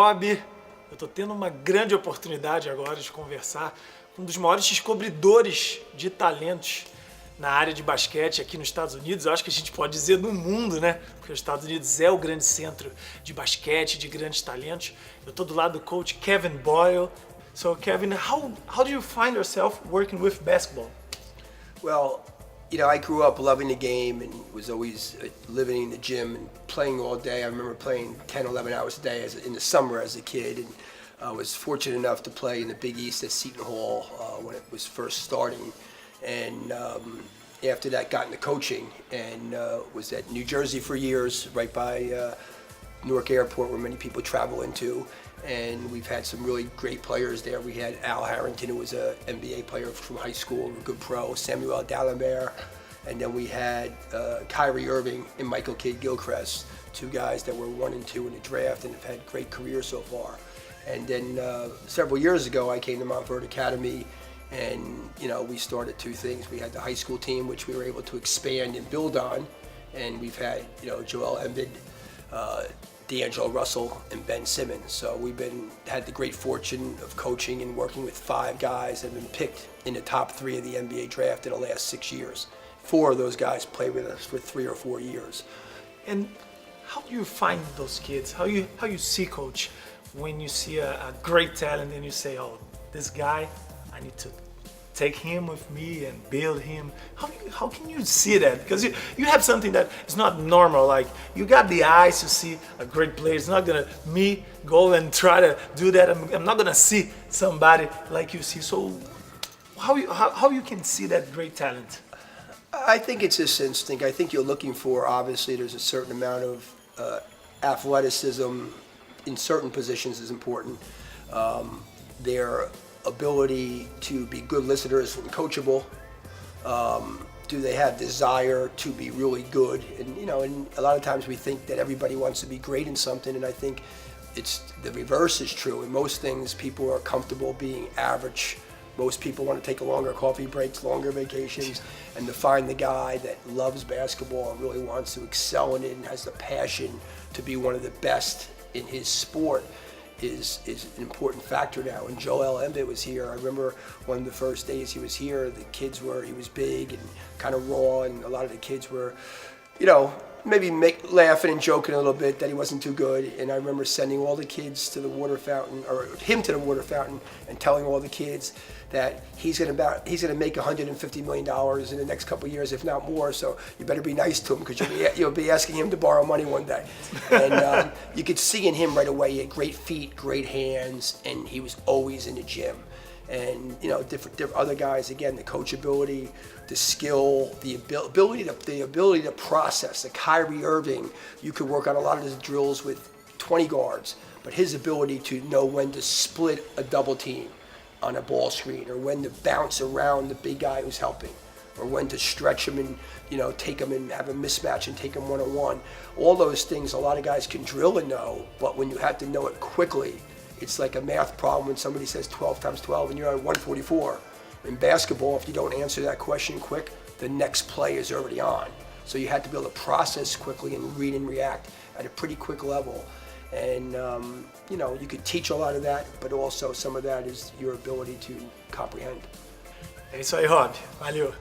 Bob, eu estou tendo uma grande oportunidade agora de conversar com um dos maiores descobridores de talentos na área de basquete aqui nos Estados Unidos. Eu acho que a gente pode dizer no mundo, né? Porque os Estados Unidos é o grande centro de basquete, de grandes talentos. Eu estou do lado do coach Kevin Boyle. So Kevin, how do you find yourself working with basketball? Well, you know, I grew up loving the game and was always living in the gym and playing all day. I remember playing 10, 11 hours a day in the summer as a kid, and I was fortunate enough to play in the Big East at Seton Hall when it was first starting. And after that, got into coaching and was at New Jersey for years, right by Newark Airport, where many people travel into. And we've had some really great players there. We had Al Harrington, who was an NBA player from high school, a good pro, Samuel Dalembert, and then we had Kyrie Irving and Michael Kidd-Gilchrist, two guys that were 1 and 2 in the draft and have had great careers so far. And then several years ago, I came to Montverde Academy, and we started two things. We had the high school team, which we were able to expand and build on, and we've had Joel Embiid, D'Angelo Russell, and Ben Simmons. So we've had the great fortune of coaching and working with 5 guys that have been picked in the top 3 of the NBA draft in the last 6 years. 4 of those guys played with us for 3 or 4 years. And how do you find those kids? How you see, coach, when you see a great talent and you say, oh, this guy, I need to take him with me and build him. How can you see that? Because you have something that is not normal. Like, you got the eyes to see a great player. It's not gonna me go and try to do that. I'm not gonna see somebody like you see. So how you can see that great talent? I think it's this instinct. I think you're looking for, obviously, there's a certain amount of athleticism in certain positions is important. Their ability to be good listeners and coachable. Do they have desire to be really good? And and a lot of times we think that everybody wants to be great in something, and I think it's the reverse is true. In most things, people are comfortable being average. Most people want to take longer coffee breaks, longer vacations, and to find the guy that loves basketball and really wants to excel in it and has the passion to be one of the best in his sport is an important factor now. When Joel Embiid was here, I remember one of the first days he was here, he was big and kind of raw, and a lot of the kids were, maybe laughing and joking a little bit that he wasn't too good. And I remember sending all the kids to the water fountain, or him to the water fountain, and telling all the kids that he's gonna make $150 million in the next couple of years, if not more. So you better be nice to him, because you'll be asking him to borrow money one day. And you could see in him right away, he had great feet, great hands, and he was always in the gym. And different other guys, again, the coachability, the skill, the ability to process. The Kyrie Irving, you could work on a lot of his drills with 20 guards, but his ability to know when to split a double team on a ball screen, or when to bounce around the big guy who's helping, or when to stretch him and take him and have a mismatch and take him one-on-one. All those things a lot of guys can drill and know, but when you have to know it quickly, it's like a math problem when somebody says 12 times 12 and you're at 144. In basketball, if you don't answer that question quick, the next play is already on. So you have to be able to process quickly and read and react at a pretty quick level. And you could teach a lot of that, but also some of that is your ability to comprehend. É isso aí, Rob. Valeu.